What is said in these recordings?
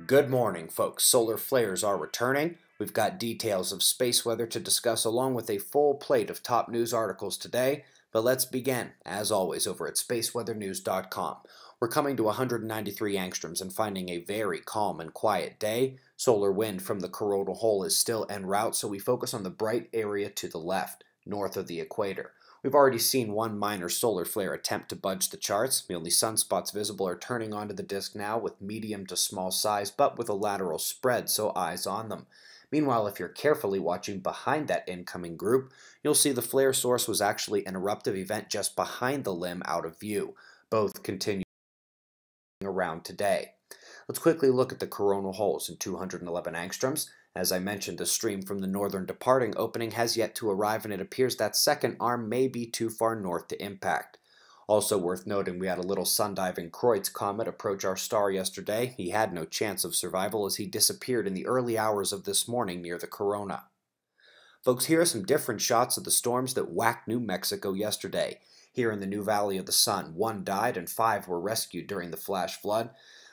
Good morning, folks. Solar flares are returning. We've got details of space weather to discuss along with a full plate of top news articles today. But let's begin, as always, over at spaceweathernews.com. We're coming to 193 angstroms and finding a very calm and quiet day. Solar wind from the coronal hole is still en route, so we focus on the bright area to the left, north of the equator. We've already seen one minor solar flare attempt to budge the charts. The only sunspots visible are turning onto the disk now with medium to small size, but with a lateral spread, so eyes on them. Meanwhile, if you're carefully watching behind that incoming group, you'll see the flare source was actually an eruptive event just behind the limb out of view. Both continue around today. Let's quickly look at the coronal holes in 211 angstroms. As I mentioned, the stream from the northern departing opening has yet to arrive, and it appears that second arm may be too far north to impact. Also worth noting, we had a little sun-diving Kreutz comet approach our star yesterday. He had no chance of survival as he disappeared in the early hours of this morning near the corona. Folks, here are some different shots of the storms that whacked New Mexico yesterday. Here in the New Valley of the Sun, 1 died and 5 were rescued during the flash flood.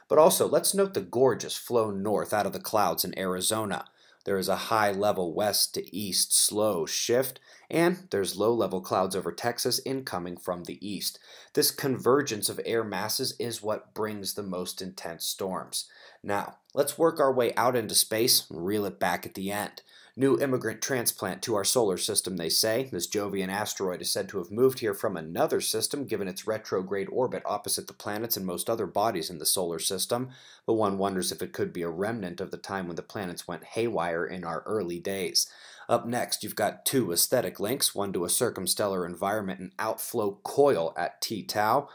But also, let's note the gorgeous flow north out of the clouds in Arizona. There is a high-level west to east slow shift, and there's low-level clouds over Texas incoming from the east. This convergence of air masses is what brings the most intense storms. Now, let's work our way out into space and reel it back at the end. New immigrant transplant to our solar system, they say. This Jovian asteroid is said to have moved here from another system, given its retrograde orbit opposite the planets and most other bodies in the solar system. But one wonders if it could be a remnant of the time when the planets went haywire in our early days. Up next, you've got 2 aesthetic links, one to a circumstellar environment and outflow coil at T-Tau.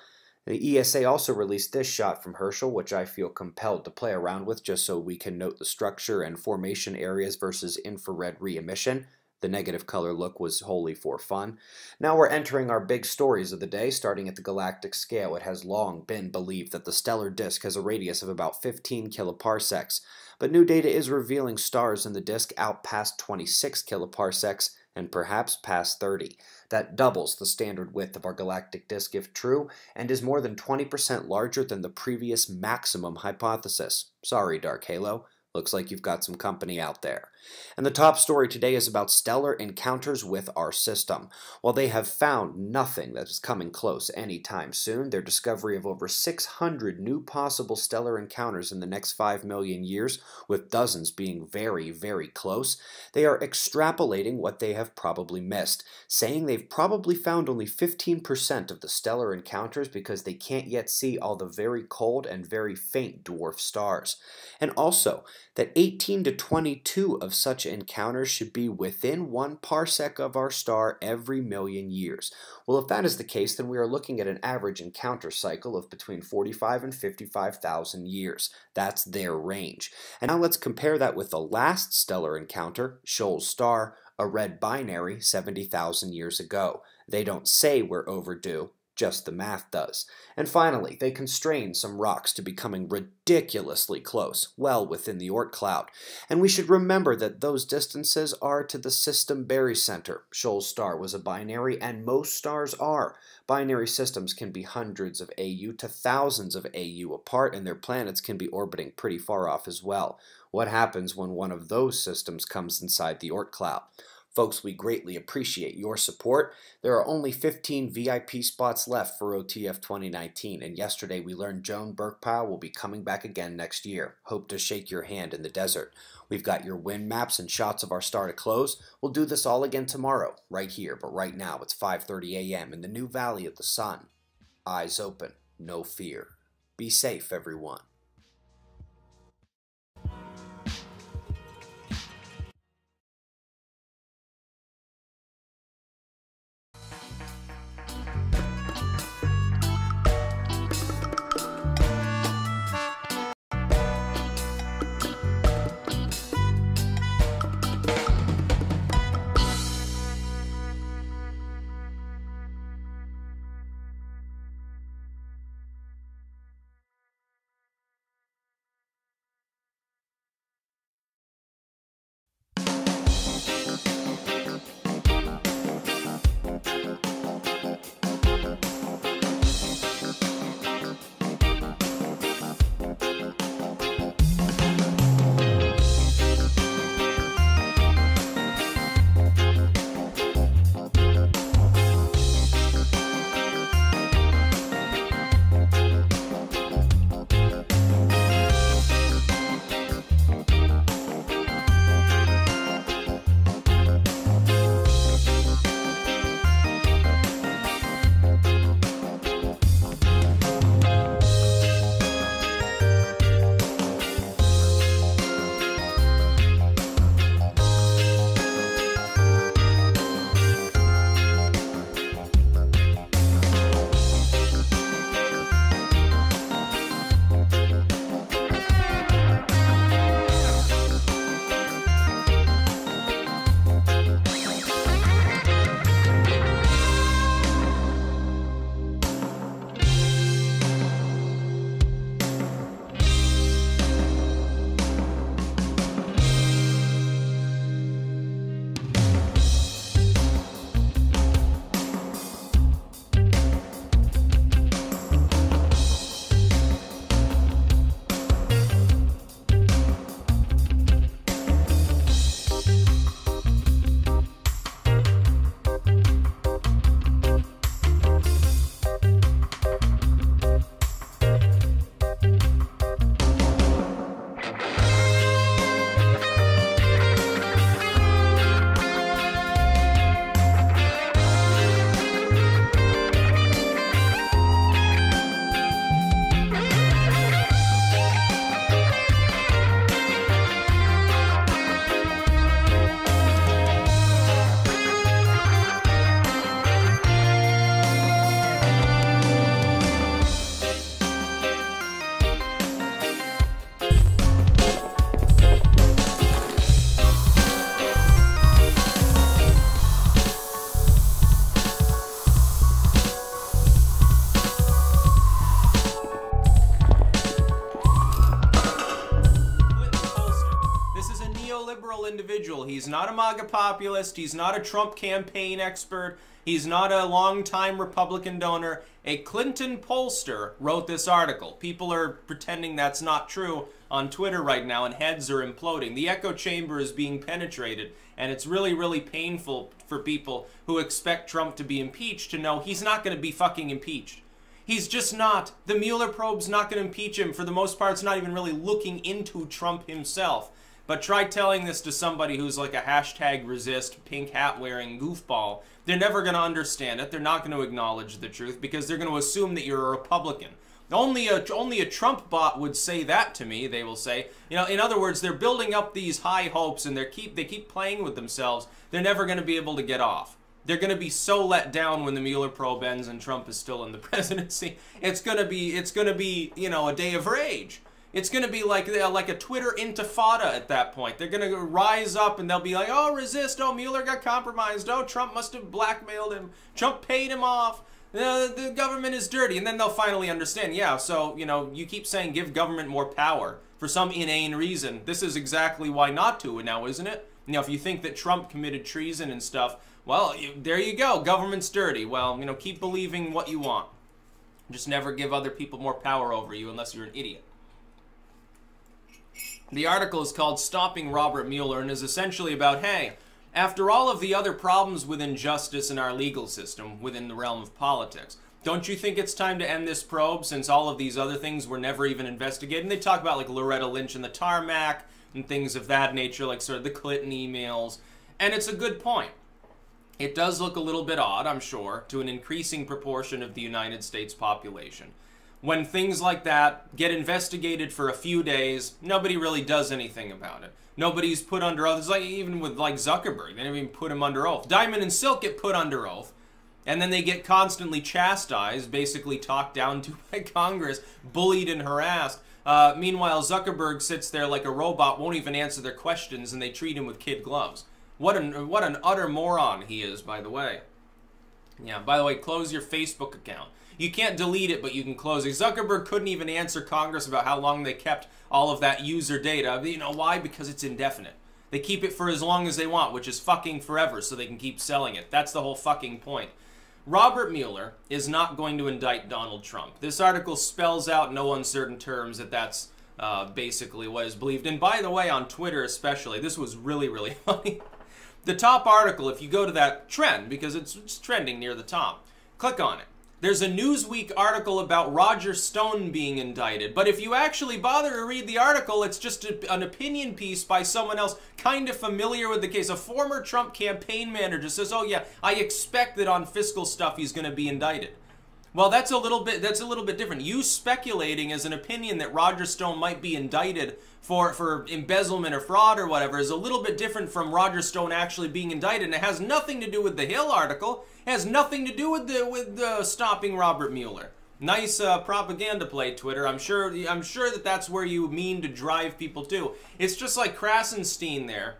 The ESA also released this shot from Herschel, which I feel compelled to play around with just so we can note the structure and formation areas versus infrared re-emission. The negative color look was wholly for fun. Now we're entering our big stories of the day, starting at the galactic scale. It has long been believed that the stellar disk has a radius of about 15 kiloparsecs, but new data is revealing stars in the disk out past 26 kiloparsecs and perhaps past 30. That doubles the standard width of our galactic disk if true, and is more than 20% larger than the previous maximum hypothesis. Sorry, Dark Halo. Looks like you've got some company out there. And the top story today is about stellar encounters with our system. While they have found nothing that is coming close anytime soon, their discovery of over 600 new possible stellar encounters in the next 5 million years, with dozens being very, very close, they are extrapolating what they have probably missed, saying they've probably found only 15% of the stellar encounters because they can't yet see all the very cold and very faint dwarf stars. And also, that 18 to 22 of such encounters should be within 1 parsec of our star every million years. Well, if that is the case, then we are looking at an average encounter cycle of between 45 and 55,000 years. That's their range. And now let's compare that with the last stellar encounter, Shoal's star, a red binary 70,000 years ago. They don't say we're overdue. Just the math does. And finally, they constrain some rocks to becoming ridiculously close, well within the Oort cloud. And we should remember that those distances are to the system barycenter. Shoal's star was a binary, and most stars are. Binary systems can be hundreds of AU to thousands of AU apart, and their planets can be orbiting pretty far off as well. What happens when one of those systems comes inside the Oort cloud? Folks, we greatly appreciate your support. There are only 15 VIP spots left for OTF 2019, and yesterday we learned Joan Burkpile will be coming back again next year. Hope to shake your hand in the desert. We've got your wind maps and shots of our star to close. We'll do this all again tomorrow, right here, but right now it's 5:30 a.m. in the New Valley of the Sun. Eyes open, no fear. Be safe, everyone. liberal individual. He's not a MAGA populist. He's not a Trump campaign expert. He's not a longtime Republican donor. A Clinton pollster wrote this article. People are pretending that's not true on Twitter right now, and heads are imploding. The echo chamber is being penetrated, and it's really, really painful for people who expect Trump to be impeached to know he's not going to be fucking impeached. He's just not. The Mueller probe's not going to impeach him. For the most part, it's not even really looking into Trump himself. But try telling this to somebody who's like a hashtag resist, pink hat wearing goofball. They're never going to understand it. They're not going to acknowledge the truth because they're going to assume that you're a Republican. Only a Trump bot would say that to me, they will say. You know, in other words, they're building up these high hopes and they keep playing with themselves. They're never going to be able to get off. They're going to be so let down when the Mueller probe ends and Trump is still in the presidency. It's going to be, you know, a day of rage. It's going to be like a Twitter intifada at that point. They're going to rise up and they'll be like, oh, resist, oh, Mueller got compromised, oh, Trump must have blackmailed him, Trump paid him off, the government is dirty. And then they'll finally understand, yeah, so, you know, you keep saying give government more power for some inane reason. This is exactly why not to now, isn't it? You know, if you think that Trump committed treason and stuff, well, there you go, government's dirty. Well, you know, keep believing what you want. Just never give other people more power over you unless you're an idiot. The article is called Stopping Robert Mueller and is essentially about, hey, after all of the other problems with injustice in our legal system within the realm of politics, don't you think it's time to end this probe since all of these other things were never even investigated? And they talk about like Loretta Lynch and the tarmac and things of that nature, like sort of the Clinton emails. And it's a good point. It does look a little bit odd, I'm sure, to an increasing proportion of the United States population. When things like that get investigated for a few days, nobody really does anything about it. Nobody's put under oath. It's like even with like Zuckerberg, they never even put him under oath. Diamond and Silk get put under oath, and then they get constantly chastised, basically talked down to by Congress, bullied and harassed. Meanwhile, Zuckerberg sits there like a robot, won't even answer their questions, and they treat him with kid gloves. What an utter moron he is, by the way. Yeah, by the way, close your Facebook account. You can't delete it, but you can close it. Zuckerberg couldn't even answer Congress about how long they kept all of that user data. You know why? Because it's indefinite. They keep it for as long as they want, which is fucking forever, so they can keep selling it. That's the whole fucking point. Robert Mueller is not going to indict Donald Trump. This article spells out in no uncertain terms that that's basically what is believed. And by the way, on Twitter especially, this was really, really funny. The top article, if you go to that trend, because it's trending near the top, click on it. There's a Newsweek article about Roger Stone being indicted, but if you actually bother to read the article, it's just an opinion piece by someone else kind of familiar with the case. A former Trump campaign manager says, oh yeah, I expect that on fiscal stuff he's going to be indicted. Well, that's a little bit different. You speculating as an opinion that Roger Stone might be indicted for embezzlement or fraud or whatever is a little bit different from Roger Stone actually being indicted, and it has nothing to do with the Hill article. It has nothing to do with the stopping Robert Mueller. Nice propaganda play, Twitter. I'm sure that that's where you mean to drive people to. It's just like Krasenstein there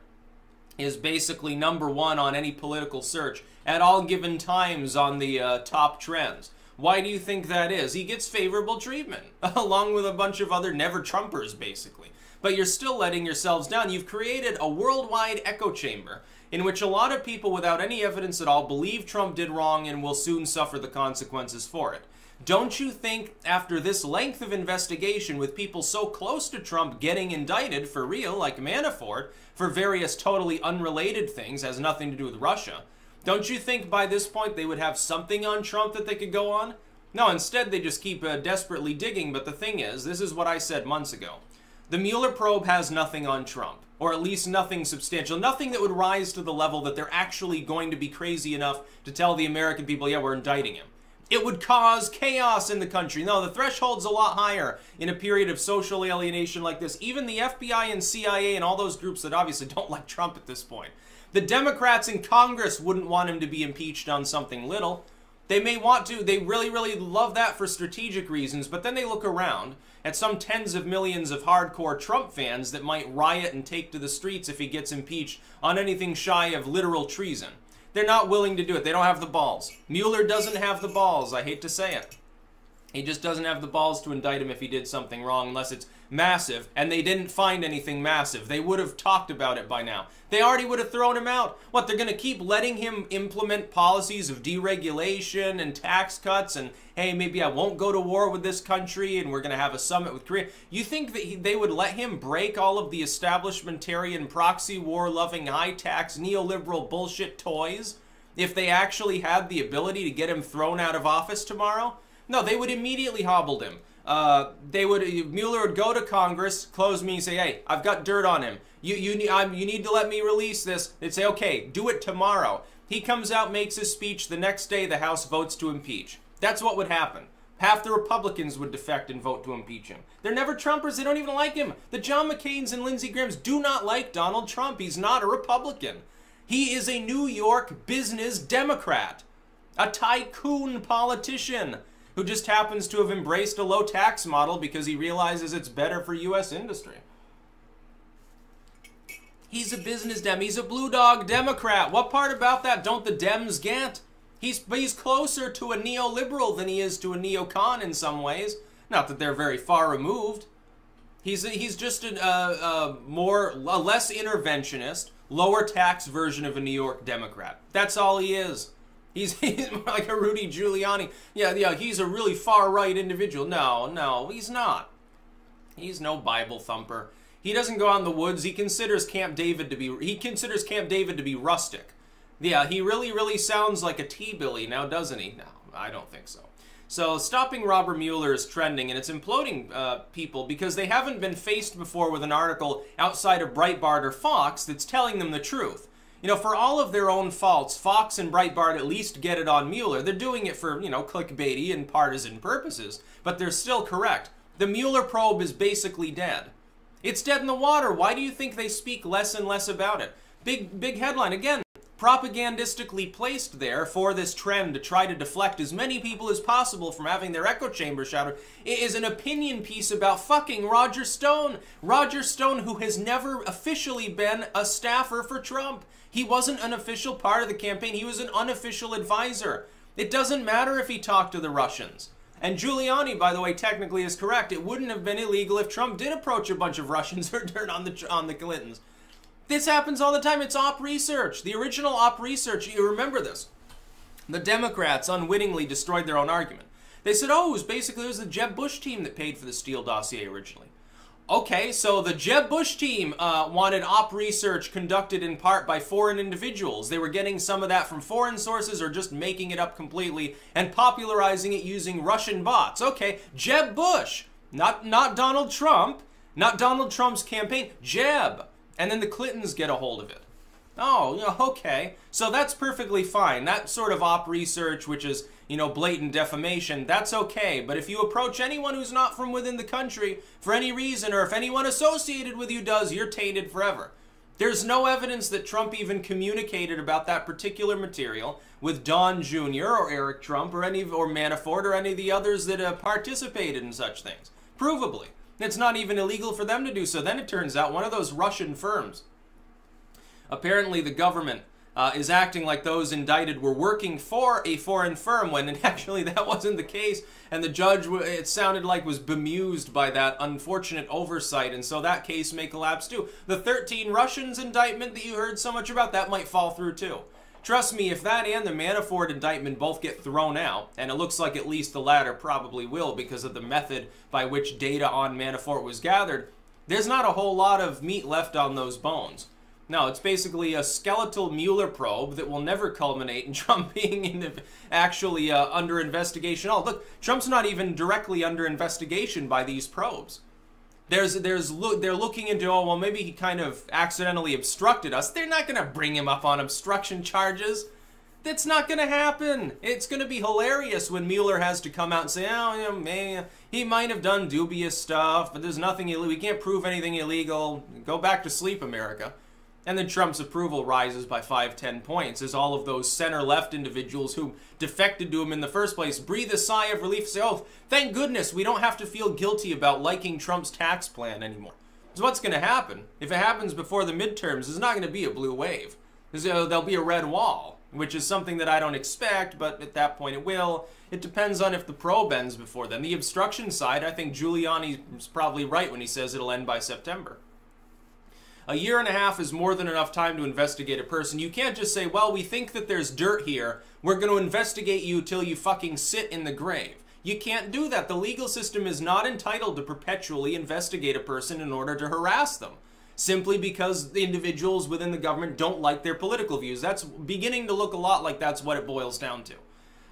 is basically #1 on any political search at all given times on the top trends. Why do you think that is? He gets favorable treatment, along with a bunch of other never-Trumpers, basically. But you're still letting yourselves down. You've created a worldwide echo chamber in which a lot of people without any evidence at all believe Trump did wrong and will soon suffer the consequences for it. Don't you think after this length of investigation with people so close to Trump getting indicted for real, like Manafort, for various totally unrelated things, has nothing to do with Russia, don't you think by this point they would have something on Trump that they could go on? No, instead they just keep desperately digging, but the thing is, this is what I said months ago. The Mueller probe has nothing on Trump, or at least nothing substantial, nothing that would rise to the level that they're actually going to be crazy enough to tell the American people, yeah, we're indicting him. It would cause chaos in the country. No, the threshold's a lot higher in a period of social alienation like this. Even the FBI and CIA and all those groups that obviously don't like Trump at this point. The Democrats in Congress wouldn't want him to be impeached on something little. They may want to, they really, really love that for strategic reasons, but then they look around at some tens of millions of hardcore Trump fans that might riot and take to the streets if he gets impeached on anything shy of literal treason. They're not willing to do it. They don't have the balls. Mueller doesn't have the balls. I hate to say it. He just doesn't have the balls to indict him if he did something wrong, unless it's massive, and they didn't find anything massive. They would have talked about it by now. They already would have thrown him out. What, they're going to keep letting him implement policies of deregulation and tax cuts, and, hey, maybe I won't go to war with this country, and we're going to have a summit with Korea? You think that they would let him break all of the establishmentarian, proxy war-loving, high-tax, neoliberal bullshit toys if they actually had the ability to get him thrown out of office tomorrow? No, they would immediately hobble him. Mueller would go to Congress, close me, and say, hey, I've got dirt on him. You need to let me release this. They'd say, okay, do it tomorrow. He comes out, makes his speech. The next day, the House votes to impeach. That's what would happen. Half the Republicans would defect and vote to impeach him. They're never Trumpers. They don't even like him. The John McCains and Lindsey Grahams do not like Donald Trump. He's not a Republican. He is a New York business Democrat, a tycoon politician who just happens to have embraced a low tax model because he realizes it's better for U.S. industry. He's a business Dem. He's a blue dog Democrat. What part about that don't the Dems get? He's closer to a neoliberal than he is to a neocon in some ways. Not that they're very far removed. He's just a less interventionist, lower tax version of a New York Democrat. That's all he is. He's more like a Rudy Giuliani. Yeah, he's a really far-right individual. No, he's not. He's no Bible thumper. He doesn't go out in the woods. He considers Camp David to be rustic. Yeah, he really sounds like a T-Billy now, doesn't he? No, I don't think so. So stopping Robert Mueller is trending, and it's imploding people because they haven't been faced before with an article outside of Breitbart or Fox that's telling them the truth. You know, for all of their own faults, Fox and Breitbart at least get it on Mueller. They're doing it for, clickbaity and partisan purposes, but they're still correct. The Mueller probe is basically dead. It's dead in the water. Why do you think they speak less and less about it? Big headline. Again, propagandistically placed there for this trend to try to deflect as many people as possible from having their echo chamber shattered. It is an opinion piece about fucking Roger Stone. Roger Stone, who has never officially been a staffer for Trump. He wasn't an official part of the campaign. He was an unofficial advisor. It doesn't matter if he talked to the Russians. And Giuliani, by the way, technically is correct. It wouldn't have been illegal if Trump did approach a bunch of Russians or dirt on the Clintons. This happens all the time. It's op research. The original op research, you remember this. The Democrats unwittingly destroyed their own argument. They said, oh, it was the Jeb Bush team that paid for the Steele dossier originally. Okay, so the Jeb Bush team wanted op research conducted in part by foreign individuals. They were getting some of that from foreign sources or just making it up completely and popularizing it using Russian bots. Okay, Jeb Bush, not Donald Trump, not Donald Trump's campaign, Jeb. And then the Clintons get a hold of it. Oh, okay. So that's perfectly fine. That sort of op research, which is, blatant defamation, that's okay. But if you approach anyone who's not from within the country for any reason, or if anyone associated with you does, you're tainted forever. There's no evidence that Trump even communicated about that particular material with Don Jr. or Eric Trump or Manafort or any of the others that participated in such things. Provably. It's not even illegal for them to do so. Then it turns out one of those Russian firms, apparently the government is acting like those indicted were working for a foreign firm when actually that wasn't the case. And the judge, it sounded like, was bemused by that unfortunate oversight. And so that case may collapse too. The 13 Russians indictment that you heard so much about, that might fall through too. Trust me, if that and the Manafort indictment both get thrown out, and it looks like at least the latter probably will because of the method by which data on Manafort was gathered, there's not a whole lot of meat left on those bones. No, it's basically a skeletal Mueller probe that will never culminate in Trump being actually under investigation. Oh, look, Trump's not even directly under investigation by these probes. They're looking into, oh, well, maybe he kind of accidentally obstructed us. They're not going to bring him up on obstruction charges. That's not going to happen. It's going to be hilarious when Mueller has to come out and say, oh, man, he might have done dubious stuff, but there's nothing illegal. We can't prove anything illegal. Go back to sleep, America. And then Trump's approval rises by 5-10 points as all of those center-left individuals who defected to him in the first place breathe a sigh of relief and say, oh, thank goodness we don't have to feel guilty about liking Trump's tax plan anymore. So what's going to happen? If it happens before the midterms, there's not going to be a blue wave. There'll be a red wall. which is something that I don't expect, but at that point it will. It depends on if the probe ends before then. The obstruction side, I think Giuliani is probably right when he says it'll end by September. A year and a half is more than enough time to investigate a person. You can't just say, well, we think that there's dirt here. We're going to investigate you till you fucking sit in the grave. You can't do that. The legal system is not entitled to perpetually investigate a person in order to harass them, simply because the individuals within the government don't like their political views. That's beginning to look a lot like that's what it boils down to.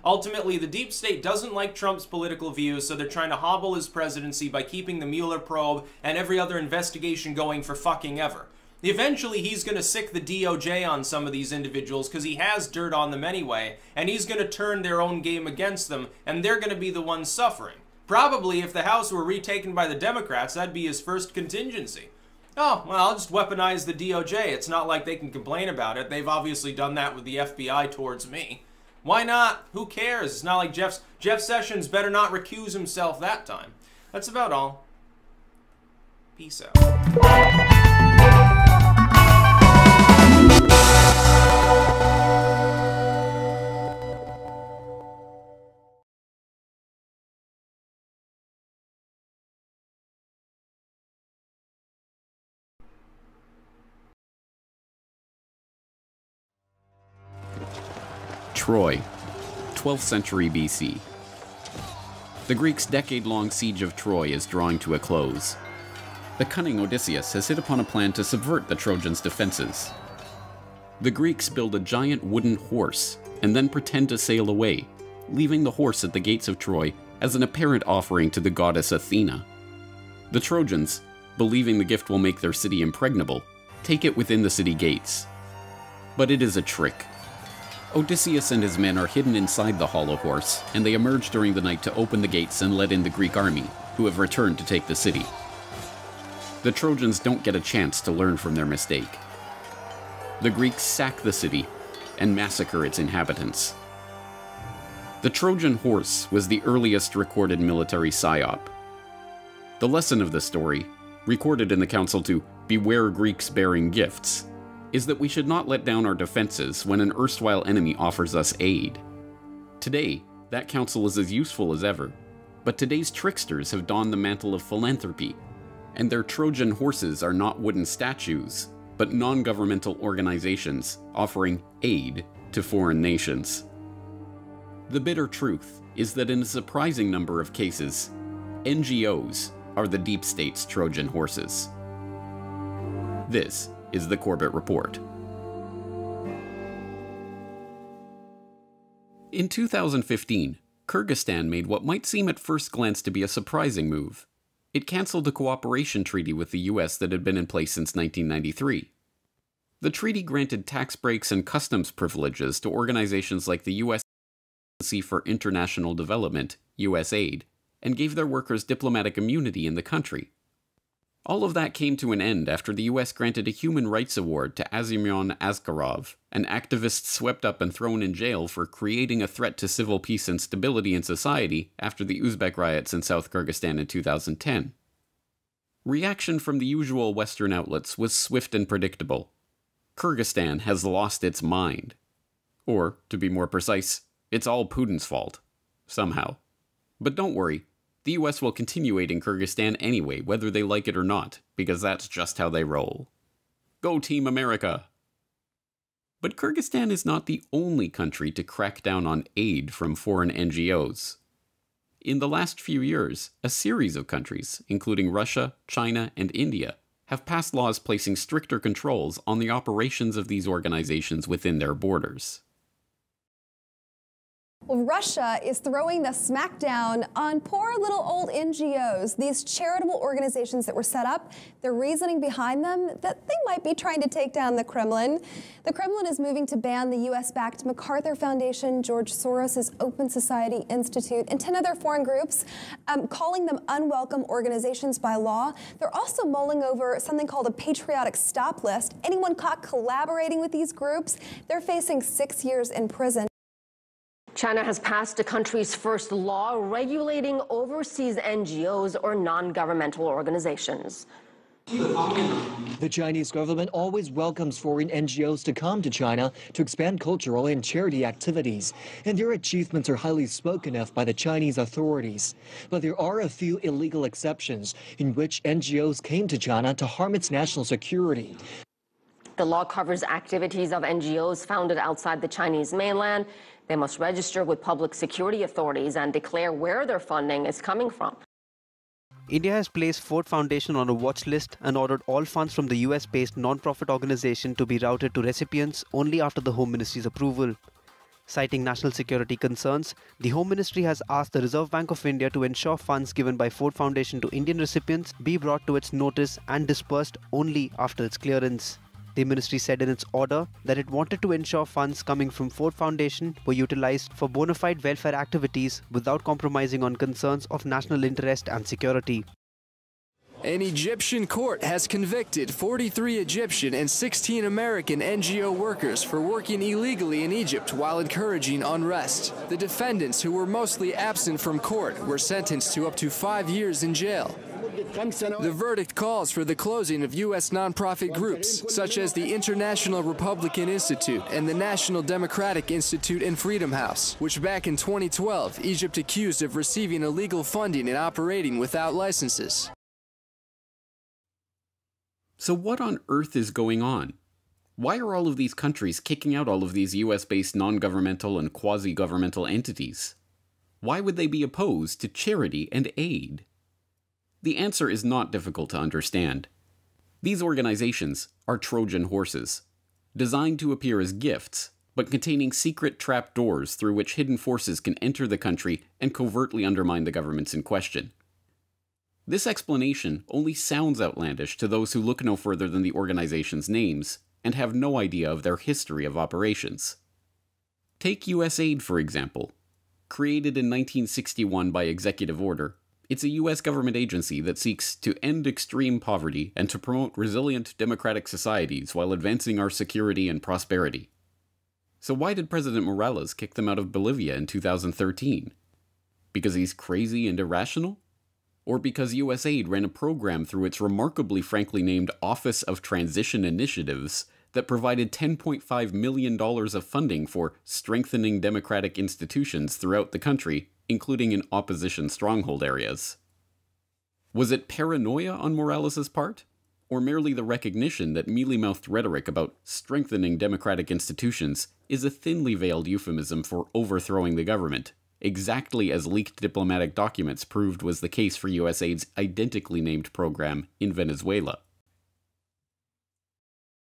Ultimately, the deep state doesn't like Trump's political views, so they're trying to hobble his presidency by keeping the Mueller probe and every other investigation going for fucking ever. Eventually, he's going to sick the DOJ on some of these individuals because he has dirt on them anyway, and he's going to turn their own game against them, and they're going to be the ones suffering. Probably, if the House were retaken by the Democrats, that'd be his first contingency. Oh, well, I'll just weaponize the DOJ. It's not like they can complain about it. They've obviously done that with the FBI towards me. Why not? Who cares? It's not like Jeff Sessions better not recuse himself that time. That's about all. Peace out. Troy, 12th century BC. The Greeks' decade-long siege of Troy is drawing to a close. The cunning Odysseus has hit upon a plan to subvert the Trojans' defenses. The Greeks build a giant wooden horse and then pretend to sail away, leaving the horse at the gates of Troy as an apparent offering to the goddess Athena. The Trojans, believing the gift will make their city impregnable, take it within the city gates. But it is a trick. Odysseus and his men are hidden inside the hollow horse, and they emerge during the night to open the gates and let in the Greek army, who have returned to take the city. The Trojans don't get a chance to learn from their mistake. The Greeks sack the city and massacre its inhabitants. The Trojan horse was the earliest recorded military psyop. The lesson of the story, recorded in the council to "Beware Greeks bearing gifts," is that we should not let down our defenses when an erstwhile enemy offers us aid. Today, that counsel is as useful as ever, but today's tricksters have donned the mantle of philanthropy, and their Trojan horses are not wooden statues, but non-governmental organizations offering aid to foreign nations. The bitter truth is that in a surprising number of cases, NGOs are the deep state's Trojan horses. This is the Corbett Report. In 2015, Kyrgyzstan made what might seem at first glance to be a surprising move. It canceled a cooperation treaty with the US that had been in place since 1993. The treaty granted tax breaks and customs privileges to organizations like the US Agency for International Development, USAID, and gave their workers diplomatic immunity in the country. All of that came to an end after the US granted a human rights award to Azimyan Askarov, an activist swept up and thrown in jail for creating a threat to civil peace and stability in society after the Uzbek riots in South Kyrgyzstan in 2010. Reaction from the usual Western outlets was swift and predictable. Kyrgyzstan has lost its mind. Or, to be more precise, it's all Putin's fault. Somehow. But don't worry. The US will continue aiding Kyrgyzstan anyway, whether they like it or not, because that's just how they roll. Go Team America! But Kyrgyzstan is not the only country to crack down on aid from foreign NGOs. In the last few years, a series of countries, including Russia, China, and India, have passed laws placing stricter controls on the operations of these organizations within their borders. Well, Russia is throwing the smackdown on poor little old NGOs, these charitable organizations that were set up. The reasoning behind them, that they might be trying to take down the Kremlin. The Kremlin is moving to ban the US-backed MacArthur Foundation, George Soros' Open Society Institute, and 10 other foreign groups, calling them unwelcome organizations by law. They're also mulling over something called a patriotic stop list. Anyone caught collaborating with these groups, they're facing 6 years in prison. China has passed the country's first law regulating overseas NGOs or non-governmental organizations. The Chinese government always welcomes foreign NGOs to come to China to expand cultural and charity activities, and their achievements are highly spoken of by the Chinese authorities. But there are a few illegal exceptions in which NGOs came to China to harm its national security. The law covers activities of NGOs founded outside the Chinese mainland. They must register with public security authorities and declare where their funding is coming from. India has placed Ford Foundation on a watch list and ordered all funds from the US-based non-profit organization to be routed to recipients only after the Home Ministry's approval. Citing national security concerns, the Home Ministry has asked the Reserve Bank of India to ensure funds given by Ford Foundation to Indian recipients be brought to its notice and dispersed only after its clearance. The ministry said in its order that it wanted to ensure funds coming from Ford Foundation were utilized for bona fide welfare activities without compromising on concerns of national interest and security. An Egyptian court has convicted 43 Egyptian and 16 American NGO workers for working illegally in Egypt while encouraging unrest. The defendants, who were mostly absent from court, were sentenced to up to 5 years in jail. The verdict calls for the closing of U.S. nonprofit groups, such as the International Republican Institute and the National Democratic Institute and Freedom House, which back in 2012, Egypt accused of receiving illegal funding and operating without licenses. So what on earth is going on? Why are all of these countries kicking out all of these US-based non-governmental and quasi-governmental entities? Why would they be opposed to charity and aid? The answer is not difficult to understand. These organizations are Trojan horses, designed to appear as gifts, but containing secret trapdoors through which hidden forces can enter the country and covertly undermine the governments in question. This explanation only sounds outlandish to those who look no further than the organization's names and have no idea of their history of operations. Take USAID, for example. Created in 1961 by executive order, it's a US government agency that seeks to end extreme poverty and to promote resilient democratic societies while advancing our security and prosperity. So why did President Morales kick them out of Bolivia in 2013? Because he's crazy and irrational? Or because USAID ran a program through its remarkably frankly named Office of Transition Initiatives that provided $10.5 million of funding for strengthening democratic institutions throughout the country, including in opposition stronghold areas? Was it paranoia on Morales' part? Or merely the recognition that mealy-mouthed rhetoric about strengthening democratic institutions is a thinly veiled euphemism for overthrowing the government, exactly as leaked diplomatic documents proved was the case for USAID's identically named program in Venezuela?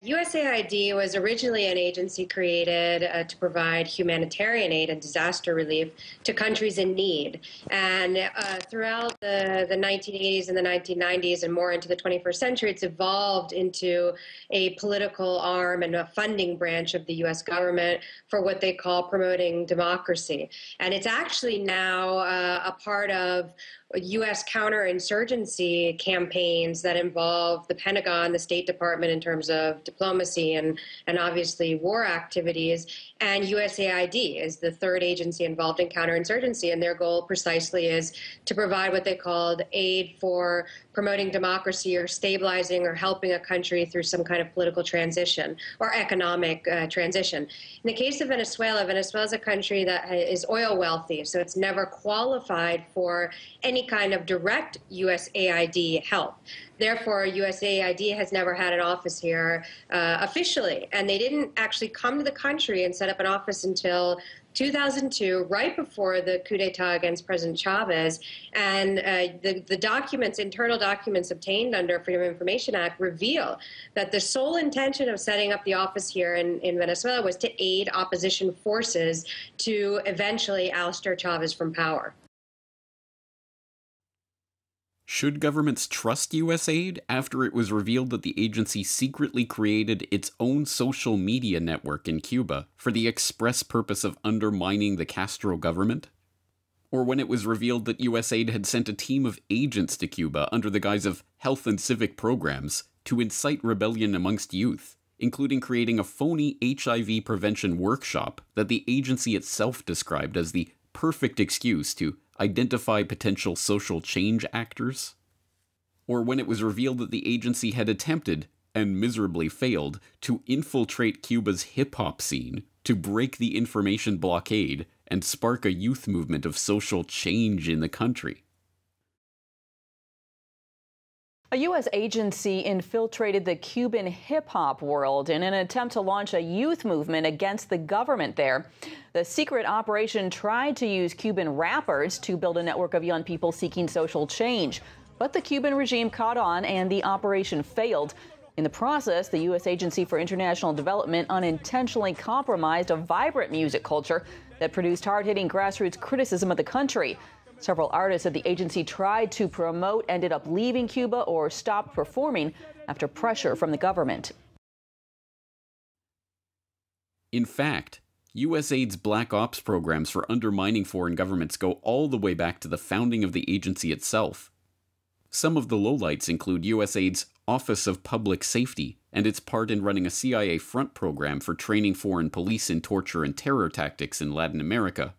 USAID was originally an agency created to provide humanitarian aid and disaster relief to countries in need. And throughout the 1980s and the 1990s and more into the 21st century, it's evolved into a political arm and a funding branch of the U.S. government for what they call promoting democracy. And it's actually now a part of U.S. counterinsurgency campaigns that involve the Pentagon, the State Department in terms of diplomacy and obviously war activities, and USAID is the third agency involved in counterinsurgency, and their goal precisely is to provide what they called aid for promoting democracy or stabilizing or helping a country through some kind of political transition or economic transition. In the case of Venezuela, Venezuela is a country that is oil wealthy, so it's never qualified for any kind of direct USAID help. Therefore, USAID has never had an office here officially, and they didn't actually come to the country and set up an office until 2002, right before the coup d'etat against President Chavez. And the documents, internal documents obtained under Freedom of Information Act reveal that the sole intention of setting up the office here in Venezuela was to aid opposition forces to eventually ouster Chavez from power. Should governments trust USAID after it was revealed that the agency secretly created its own social media network in Cuba for the express purpose of undermining the Castro government? Or when it was revealed that USAID had sent a team of agents to Cuba under the guise of health and civic programs to incite rebellion amongst youth, including creating a phony HIV prevention workshop that the agency itself described as the perfect excuse to identify potential social change actors? or when it was revealed that the agency had attempted, and miserably failed, to infiltrate Cuba's hip-hop scene, to break the information blockade, and spark a youth movement of social change in the country. A U.S. agency infiltrated the Cuban hip-hop world in an attempt to launch a youth movement against the government there. The secret operation tried to use Cuban rappers to build a network of young people seeking social change. But the Cuban regime caught on and the operation failed. In the process, the U.S. Agency for International Development unintentionally compromised a vibrant music culture that produced hard-hitting grassroots criticism of the country. Several artists at the agency tried to promote ended up leaving Cuba or stopped performing after pressure from the government. In fact, USAID's Black Ops programs for undermining foreign governments go all the way back to the founding of the agency itself. Some of the lowlights include USAID's Office of Public Safety and its part in running a CIA front program for training foreign police in torture and terror tactics in Latin America.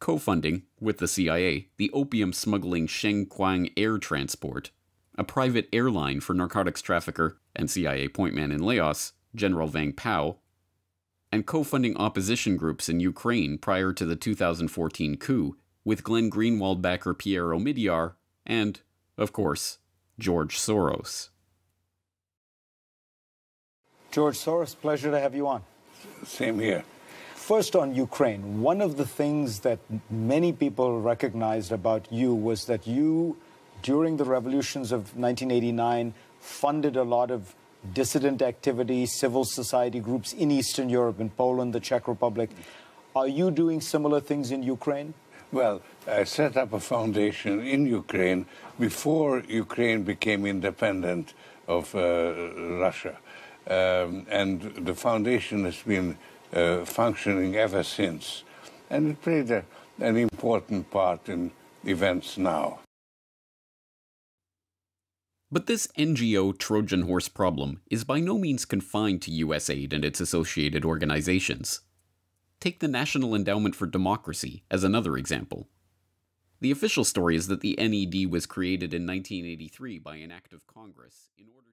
Co-funding, with the CIA, the opium-smuggling Shengquang Air Transport, a private airline for narcotics trafficker and CIA pointman in Laos, General Vang Pao, and co-funding opposition groups in Ukraine prior to the 2014 coup, with Glenn Greenwald backer Pierre Omidyar, and, of course, George Soros. George Soros, pleasure to have you on. Same here. First, on Ukraine, one of the things that many people recognized about you was that you, during the revolutions of 1989, funded a lot of dissident activity, civil society groups in Eastern Europe, in Poland, the Czech Republic. Are you doing similar things in Ukraine? Well, I set up a foundation in Ukraine before Ukraine became independent of Russia. And the foundation has been functioning ever since. And it played an important part in events now. But this NGO Trojan horse problem is by no means confined to USAID and its associated organizations. Take the National Endowment for Democracy as another example. The official story is that the NED was created in 1983 by an act of Congress in order